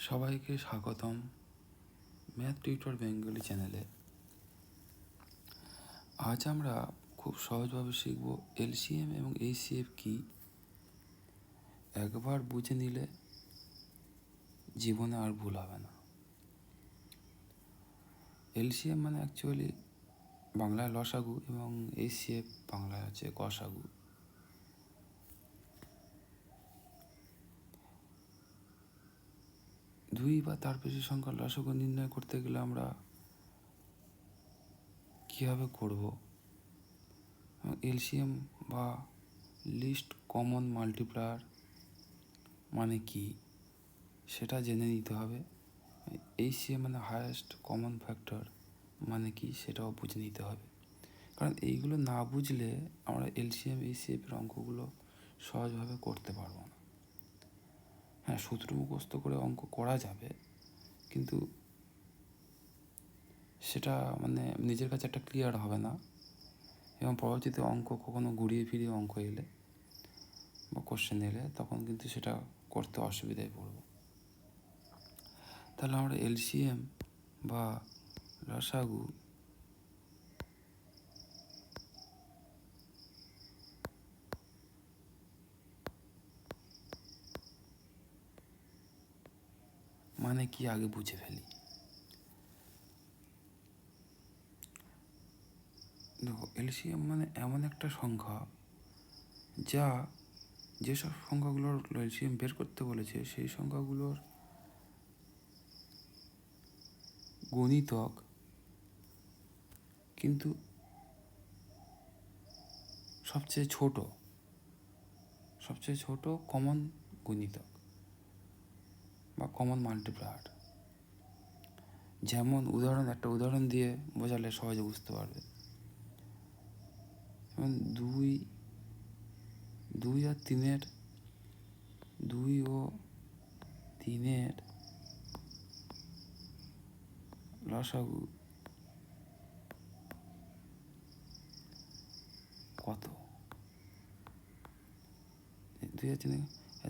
সবাইকে স্বাগতম math tutor Bengali চ্যানেলে। আজ আমরা খুব সহজভাবে শিখব এলসিএম এবং এইচসিএফ কী। একবার বুঝে নিলে জীবনে আর ভুল হবে না। এলসিএম মানে অ্যাকচুয়ালি বাংলায় লসাগু এবং এইচসিএফ বাংলায় আছে গসাগু। দুই বা তার বেশি সংখ্যার লসাগু নির্ণয় করতে গেলে আমরা কীভাবে করব, এলসিএম বা লিস্ট কমন মাল্টিপ্লায়ার মানে কি সেটা জেনে নিতে হবে। এইচসিএম মানে হায়েস্ট কমন ফ্যাক্টর মানে কি সেটাও বুঝে নিতে হবে, কারণ এইগুলো না বুঝলে আমরা এলসিএম এইচসিএফের অঙ্কগুলো সহজভাবে করতে পারবো না। হ্যাঁ, সূত্র মুখস্থ করে অঙ্ক করা যাবে, কিন্তু সেটা মানে নিজের কাছে একটা ক্লিয়ার হবে না, এবং পরবর্তীতে অঙ্ক কখনো ঘুরিয়ে ফিরিয়ে অঙ্ক এলে বা কোশ্চেন এলে তখন কিন্তু সেটা করতে অসুবিধায় পড়ব। তাহলে আমরা এলসিএম বা লসাগু মানে কি আগে বুঝে ফেলি। দেখো, এলসিএম মানে এমন একটা সংখ্যা যা যেসব সংখ্যাগুলোর এলসিএম বের করতে বলেছে সেই সংখ্যাগুলোর গুণিতক কিন্তু সবচেয়ে ছোট কমন গুণিতক বা কমন মাল্টিপ্লায়ার। যেমন একটা উদাহরণ দিয়ে বোঝালে সহজে বুঝতে পারবে। যেমন দুই ও তিনের লসাগু কত?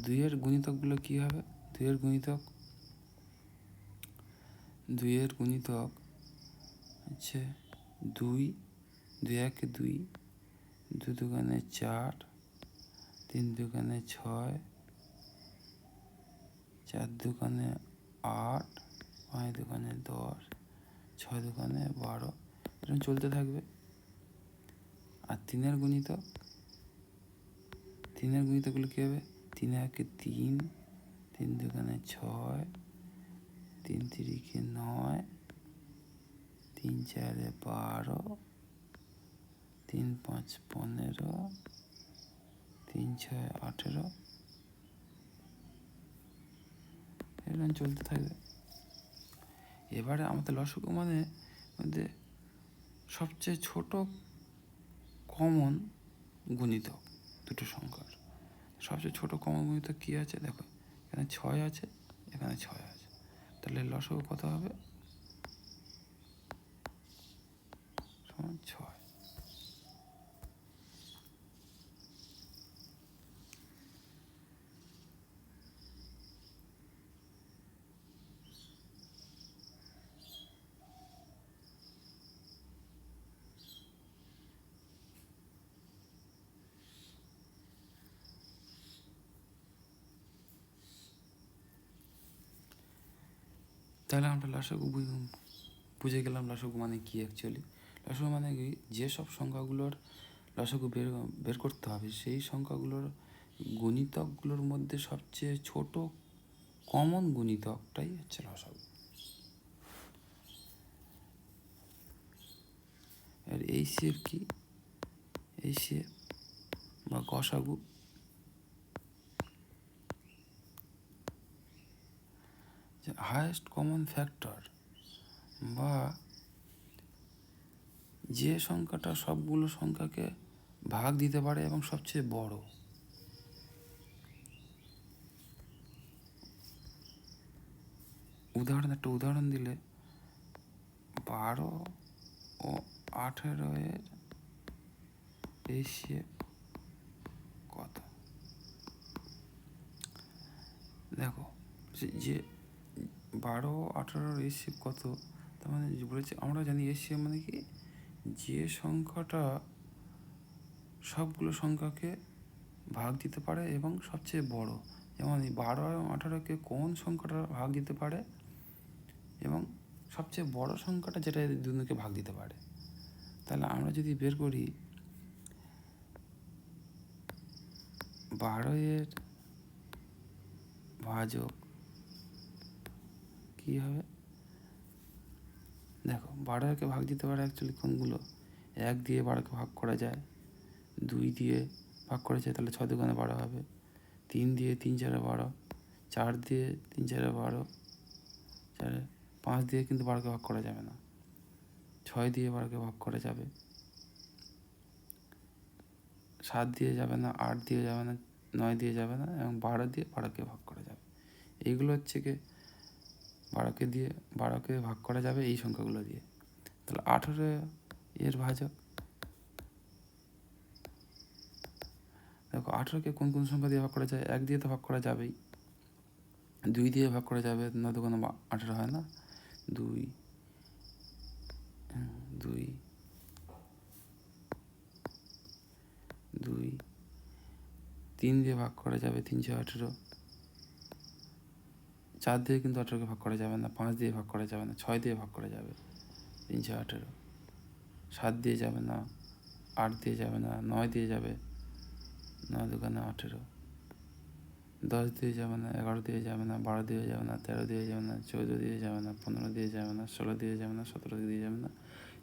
দুইয়ের গুণিতকগুলো কী হবে? দুইয়ের গুণিতক হচ্ছে দুই একে দুই, দু দুগুণে 4, 3 দুগুণে 6, 4 দুগুণে 8, 5 দুগুণে 10, 6 দুগুণে 12, এরকম চলতে থাকবে। আর তিনের গুণিতকগুলো কী হবে? 3 একে 3, 3 দুগুণে 6, 3 তিরিকে 9, 3 চারে 12, 3 5 15, 3 6 18, এরকম চলতে থাকবে। এবারে আমাদের লসাগু মানে মধ্যে সবচেয়ে ছোট কমন গুণিতক দুটো সংখ্যার সবচেয়ে ছোট কমন গুণিতক কী আছে? দেখো, এখানে 6 আছে, এখানে 6 আছে, তাহলে লসাগু কত হবে? 6। তাহলে আমরা লসাগু বুঝে গেলাম লসাগু মানে কি। অ্যাকচুয়ালি লসাগু মানে কি, যেসব সংখ্যাগুলোর লসাগু বের করতে হবে সেই সংখ্যাগুলোর গুণিতকগুলোর মধ্যে সবচেয়ে ছোট কমন গুণিতকটাই হচ্ছে লসাগু। আর এইচসিএফ কি? এইচসিএফ বা গসাগু হায়েস্ট কমন ফ্যাক্টর, বা যে সংখ্যাটা সবগুলো সংখ্যাকে ভাগ দিতে পারে এবং সবচেয়ে বড়। একটা উদাহরণ দিলে 12 ও 18 এর এইচসিএফ কত? দেখো, 12, 18 HCF কত? তার মানে বলেছে, আমরা জানি HCF মানে কি, যে সংখ্যাটা সবগুলো সংখ্যাকে ভাগ দিতে পারে এবং সবচেয়ে বড়। যেমন এই 12 এবং 18কে কোন সংখ্যাটা ভাগ দিতে পারে এবং সবচেয়ে বড় সংখ্যাটা যেটা এদের দুজনকে ভাগ দিতে পারে। তাহলে আমরা যদি বের করি 12 ভাজক কী হবে, দেখো 12কে ভাগ দিতে পারে অ্যাকচুয়ালি কোনগুলো, 1 দিয়ে 12কে ভাগ করা যায়, 2 দিয়ে ভাগ করা যায়, তাহলে 6 দুগুণে 12 হবে, 3 দিয়ে 3 4 12, 4 দিয়ে 3 4 12, 5 দিয়ে কিন্তু 12কে ভাগ করা যাবে না, 6 দিয়ে 12কে ভাগ করা যাবে, 7 দিয়ে যাবে না, 8 দিয়ে যাবে না, 9 দিয়ে যাবে না, এবং 12 দিয়ে 12কে ভাগ করা যাবে। এইগুলো হচ্ছে কি 12কে ভাগ করা যাবে এই সংখ্যাগুলো দিয়ে। তাহলে 18 এর ভাজক, দেখো 18কে কোন কোন সংখ্যা দিয়ে ভাগ করা যায়, 1 দিয়ে তো ভাগ করা যাবেই, 2 দিয়ে ভাগ করা যাবে, 9 দুগুণে 18 হয় না, 2 2 2, 3 দিয়ে ভাগ করা যাবে, 3 6 18, 4 দিয়ে কিন্তু 18কে ভাগ করা যাবে না, 5 দিয়ে ভাগ করা যাবে না, 6 দিয়ে ভাগ করা যাবে, 3 6 18, 7 দিয়ে যাবে না, 8 দিয়ে যাবে না, 9 দিয়ে যাবে, 9 দুগুণে 18, 10 দিয়ে যাবে না, 11 দিয়ে যাবে না, 12 দিয়ে যাবে না, 13 দিয়ে যাবে না, 14 দিয়ে যাবে না, 15 দিয়ে যাবে না, 16 দিয়ে যাবে না, 17 দিয়ে যাবে না,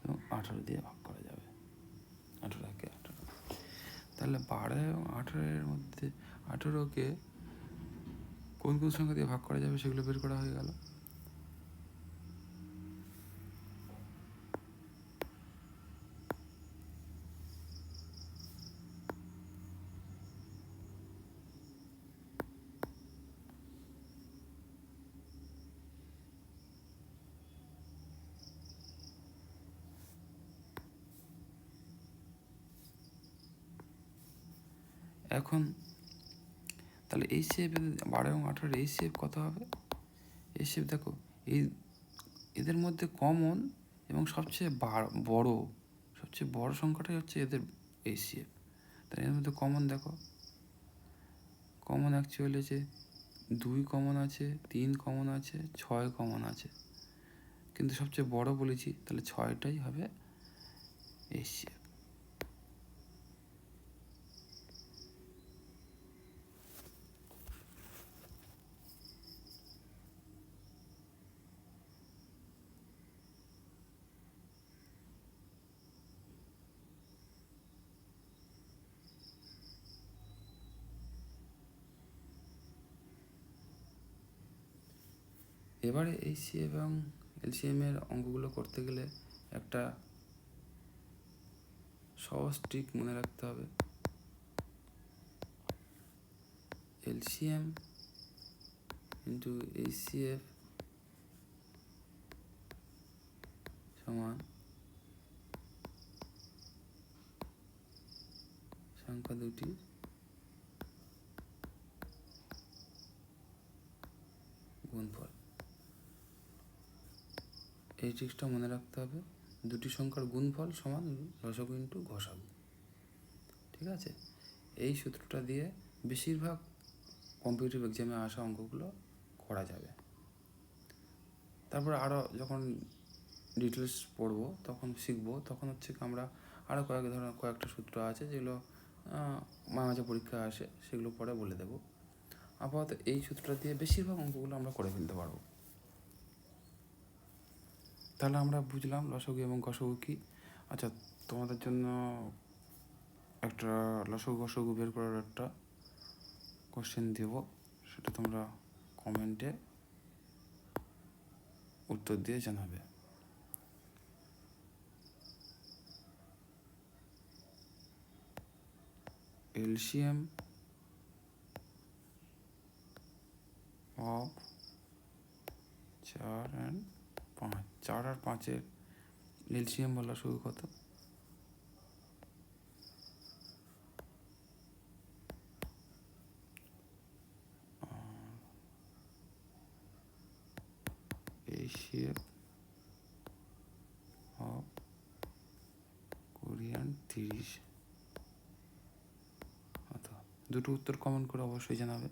এবং 18 দিয়ে ভাগ করা যাবে, 18কে 18। তাহলে 12 এবং 18-এর মধ্যে 18কে কোন কোন সংখ্যা দিয়ে ভাগ করা যাবে সেগুলো বের করা হয়ে গেল। এখন তাহলে HCF 12 এবং 18 HCF কত হবে? HCF দেখো, এদের মধ্যে কমন এবং সবচেয়ে বড় সংখ্যাটাই হচ্ছে এদের HCF। তাই এর মধ্যে কমন দেখো, কমন অ্যাকচুয়ালি আছে 2 কমন আছে, 3 কমন আছে, 6 কমন আছে, কিন্তু সবচেয়ে বড় বলেছি, তাহলে 6টাই হবে HCF। এবারে HCF এবং LCM এর অঙ্কগুলো করতে গেলে একটা সহজ ট্রিক মনে রাখতে হবে। LCM ইন্টু HCF সমান সংখ্যা দুটির গুণফল। এই ট্রিক্সটা মনে রাখতে হবে, দুটি সংখ্যার গুণফল সমান লসাগু ইন্টু গসাগু। ঠিক আছে, এই সূত্রটা দিয়ে বেশিরভাগ কম্পিটিটিভ এক্সামে আসা অঙ্কগুলো করা যাবে। তারপরে আরও যখন ডিটেলস পড়বো তখন শিখবো, তখন হচ্ছে আমরা আরও কয়েকটা সূত্র আছে যেগুলো মাঝে পরীক্ষা আসে, সেগুলো পরে বলে দেবো। আপাতত এই সূত্রটা দিয়ে বেশিরভাগ অঙ্কগুলো আমরা করে ফেলতে পারবো। তাহলে আমরা বুঝলাম লসাগু এবং গসাগু কী। আচ্ছা, তোমাদের জন্য একটা লসাগু গসাগু বের করার একটা কোশ্চেন দেবো, সেটা তোমরা কমেন্টে উত্তর দিয়ে জানাবে। LCM of 4 and 5, 4 R 5-এর LCM বা লসাগু কত? HCF of Korean 30। অথবা দুটো উত্তর কমেন্ট করে অবশ্যই জানাবে।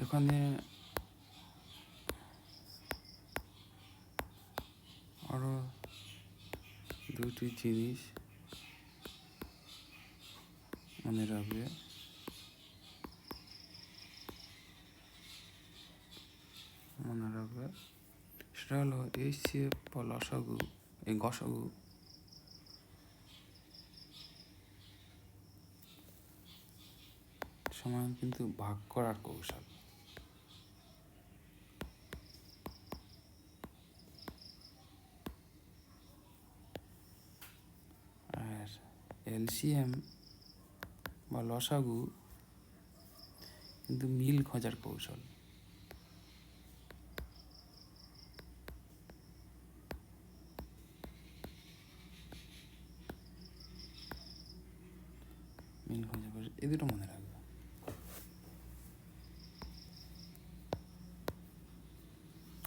এখানে আরও দুটি জিনিস মনে রাখবে। সেটা হলো HCF বা লসাগু, এই গসাগু সমান কিন্তু ভাগ করার কৌশল। আর LCM বা লসাগু কিন্তু মিল খোঁজার কৌশল। মিল খোঁজার কৌশল, এই দুটো মনে রাখবে।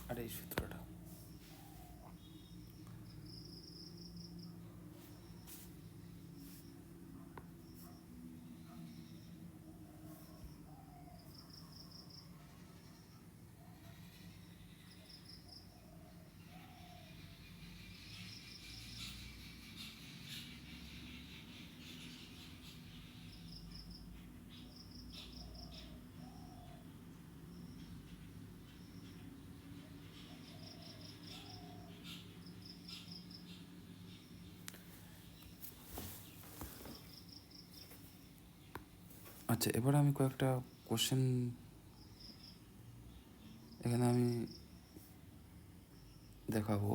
আর এই সূত্রটা আচ্ছা। এবার আমি কয়েকটা কোশ্চেন এখানে আমি দেখাবো।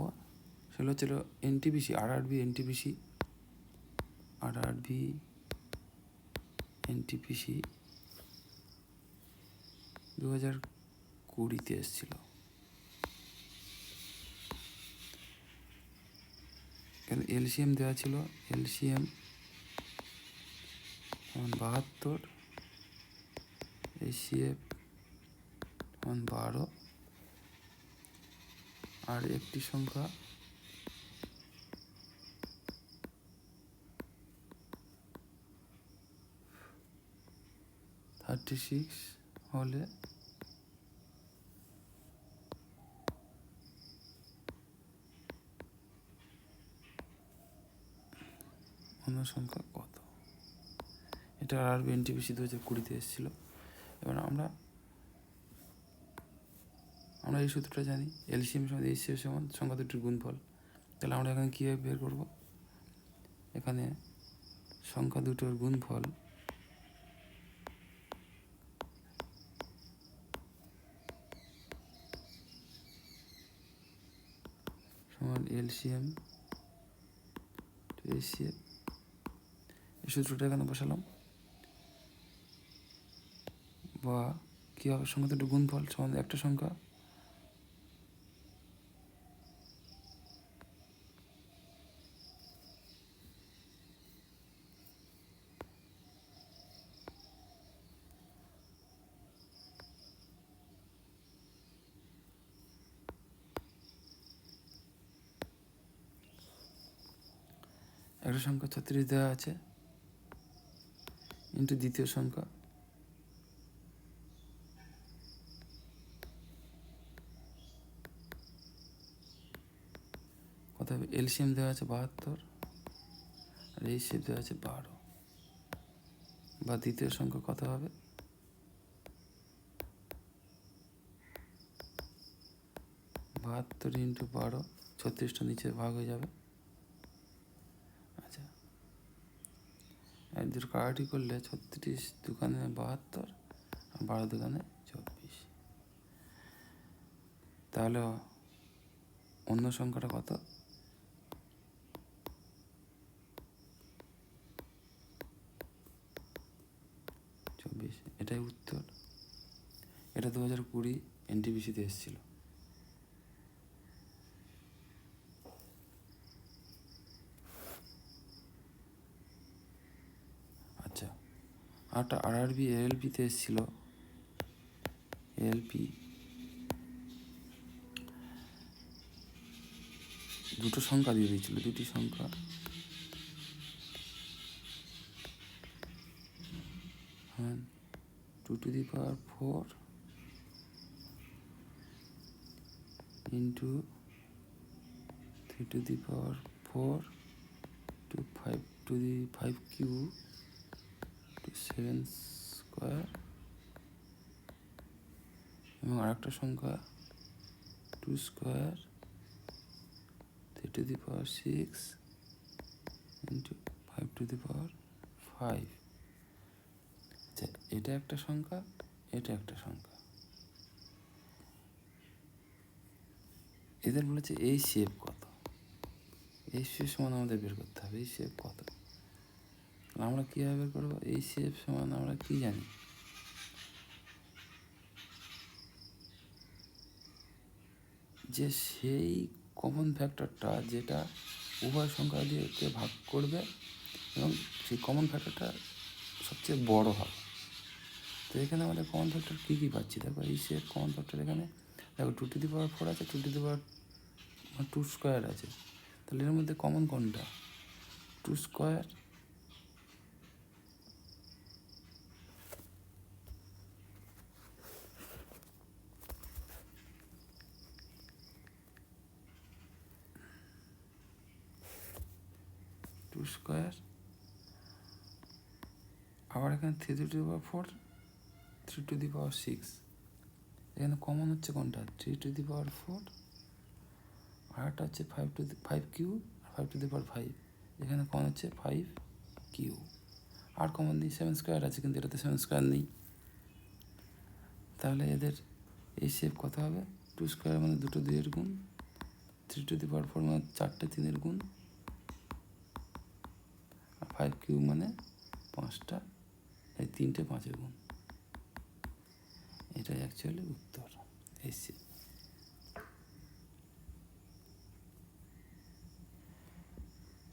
সেগুলো হচ্ছিল NTPC, RRB NTPC, NTPC 2020 এসেছিল। এখানে LCM দেওয়া ছিল, LCM 72, HCF 12, আর একটি সংখ্যা 36 হলে অন্য সংখ্যা কত? এটা RRB NTPC 2020 এসেছিলো। এবার আমরা এই সূত্রটা জানি, LCM সমান HCF সমান সংখ্যা দুটির গুণফল। তাহলে আমরা এখানে কীভাবে বের করব? এখানে সংখ্যা দুটোর গুণফল সমান LCM টু HCF। এই সূত্রটা এখানে বসালাম। বা কী হবে? সংখ্যা দুটোর গুণফল সমান একটা সংখ্যা একটা সংখ্যা 36 দেওয়া আছে ইন্টু দ্বিতীয় সংখ্যা অতএব এলসিএম দেওয়া আছে 72 আর এইচসিএফ দেওয়া আছে 12, বা দ্বিতীয় সংখ্যা কত হবে? 72 ইন্টু 12, 36টা নিচে ভাগ হয়ে যাবে। আচ্ছা, এক দুটো কাটাকাটি করলে 36 দুখানে 72 আর 12 দুখানে 24। তাহলে অন্য সংখ্যাটা কত? 24। এটাই উত্তর। এটা 2020 এনটিপিসিতে এসেছিল। আচ্ছা, আরটা আরআরবি এএলপিতে এসেছিল। এএলপি দুটো সংখ্যা দিয়ে দিয়েছিল, দুটি সংখ্যা। হ্যাঁ, 2^4 into 3^4 to 5 cube to 7 square, এবং আরেকটা সংখ্যা 2 স্কোয়ার 3^6 ইন্টু 5^5। আচ্ছা, এটা একটা সংখ্যা, এটা একটা সংখ্যা। এদের বলেছে এই শেপ কত, এই শেপ সমান আমাদের বের করতে হবে এই শেপ কত। আমরা কীভাবে বের করবো? এই শেপ সমান আমরা কি জানি? যে সেই কমন ফ্যাক্টরটা যেটা উভয় সংখ্যা দিয়ে ভাগ করবে এবং সেই কমন ফ্যাক্টরটা সবচেয়ে বড় হবে। তো এখানে আমাদের কমন ফ্যাক্টর কী কী পাচ্ছি? দেখো, এই শেপ কমন ফ্যাক্টর এখানে দেখো 2^4 আছে, 2 স্কোয়ার আছে। তাহলে এর মধ্যে কমন কোনটা? 2 স্কোয়ার। আবার এখানে 3^4 3^6। এখানে কমন হচ্ছে কোনটা? 3^4, আর একটা হচ্ছে 5 কিউ আর 5^5। এখানে কমন হচ্ছে 5 কিউ। আর কমন নেই, 7 স্কোয়ার আছে, কিন্তু এটাতে 7 স্কোয়ার নেই। তাহলে এদের এই শেপ কত হবে? 2 স্কোয়ার মানে 2টো 2-এর গুণ, 3^4 মানে 4টে 3-এর গুণ, আর 5 কিউ মানে 5টা, এই 3টে 5-এর গুণ। এটাই অ্যাকচুয়ালি উত্তর। এই শেপ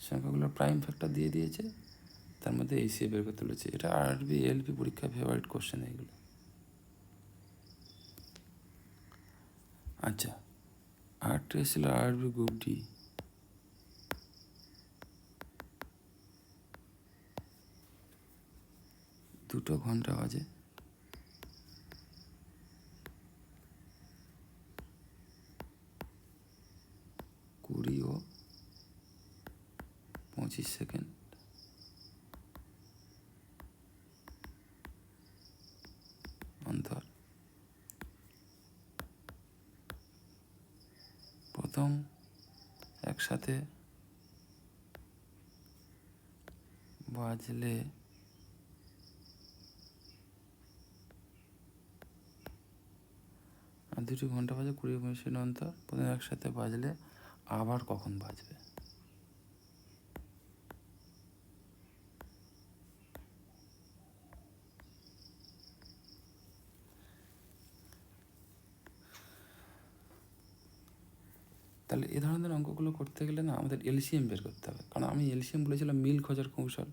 সংখ্যাগুলো প্রাইম ফ্যাক্টর দিয়ে দিয়েছে, তার মধ্যে এই শেপ বের করতে বলেছে। এটা আরআরবি এএলপি পরীক্ষার ফেভারিট কোশ্চেন এইগুলো। আচ্ছা, আরেকটা এসেছিল আরআরবি গ্রুপ ডি। দুটো ঘন্টা বাজে, 20 ও 25 সেকেন্ড। অন্তর প্রথম একসাথে বাজলে আর 2 ঘন্টা বাজে 20 সেকেন্ড অন্তর। প্রথম একসাথে বাজলে আবার কখন বাজবে? তাহলে এ ধরনের অঙ্কগুলো করতে গেলে না আমাদের এলসিএম বের করতে হবে। কারণ আমি এলসিএম বলেছিলাম মিল খোঁজার কৌশল।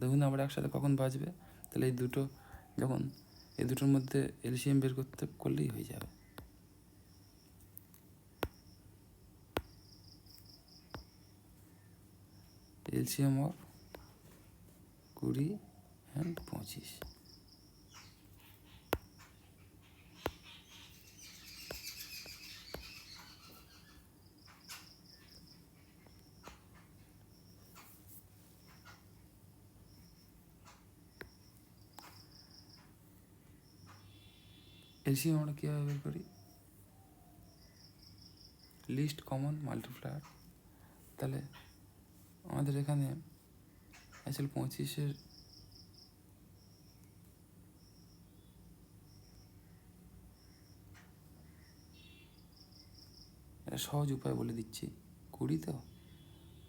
দেখুন আবার একসাথে কখন বাজবে, তাহলে এই দুটো যখন এই দুটোর মধ্যে এলসিএম বের করলেই হয়ে যাবে। LCM of 20 and 25। এলসিএম আমরা কীভাবে বের করি? List common multiplier. তাহলে আমাদের এখানে অ্যাকচুয়ালি 25-এর একটা সহজ উপায় বলে দিচ্ছি। 20 তো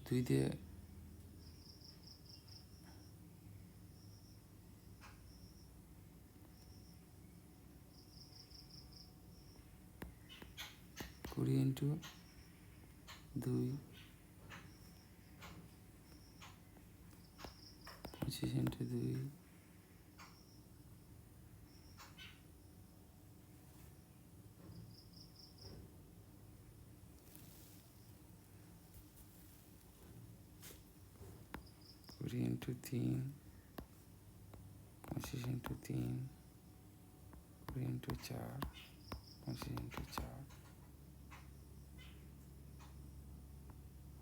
2 দিয়ে 20 into 2 25 into 2 20 into 3 25 into 3 20 into 4 25 into 4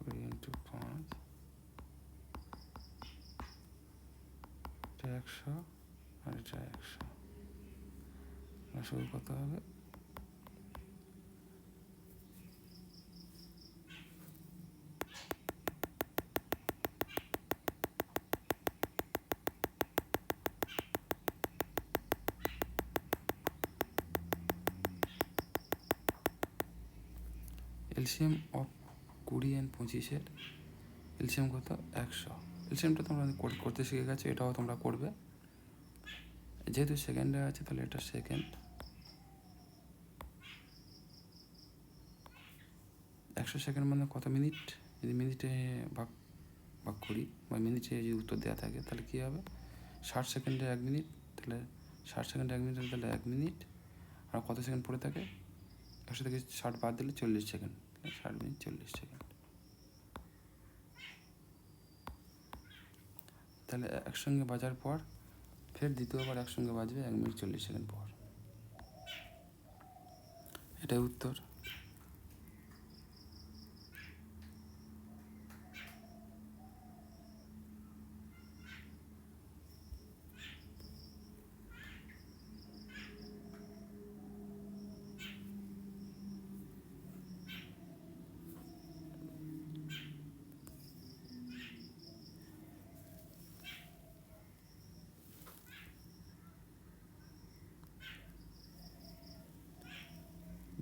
20 into 5 এটা 100 আর এটা 100। শুরু কত হবে? এলসিএম অফ 20 and 25-এর এলসিএম কত? 100। এলসিএমটা তোমরা করতে শিখে গেছো, এটাও তোমরা করবে। যেহেতু সেকেন্ডে আছে তাহলে এটা সেকেন্ড। 100 সেকেন্ড মানে কত মিনিট? যদি মিনিটে ভাগ করি বা মিনিটে যদি উত্তর দেওয়া থাকে তাহলে কী হবে? 60 সেকেন্ডে 1 মিনিট, তাহলে 60 সেকেন্ডে 1 মিনিট তাহলে 1 মিনিট। আর কত সেকেন্ড পড়ে থাকে? 100 থেকে 60 বাদ দিলে 40 সেকেন্ড, 60 মিনিট 40 সেকেন্ড। তাহলে একসঙ্গে বাজার পর ফের দ্বিতীয়বার একসঙ্গে বাজবে 1 মিনিট 40 সেকেন্ড পর। এটাই উত্তর।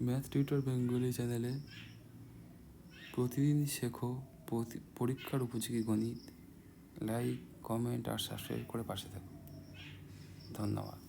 ম্যাথ টিউটর বেঙ্গলি চ্যানেলে প্রতিদিন শেখো পরীক্ষার উপযোগী গণিত। লাইক, কমেন্ট আর সাবস্ক্রাইব করে পাশে থাকো। ধন্যবাদ।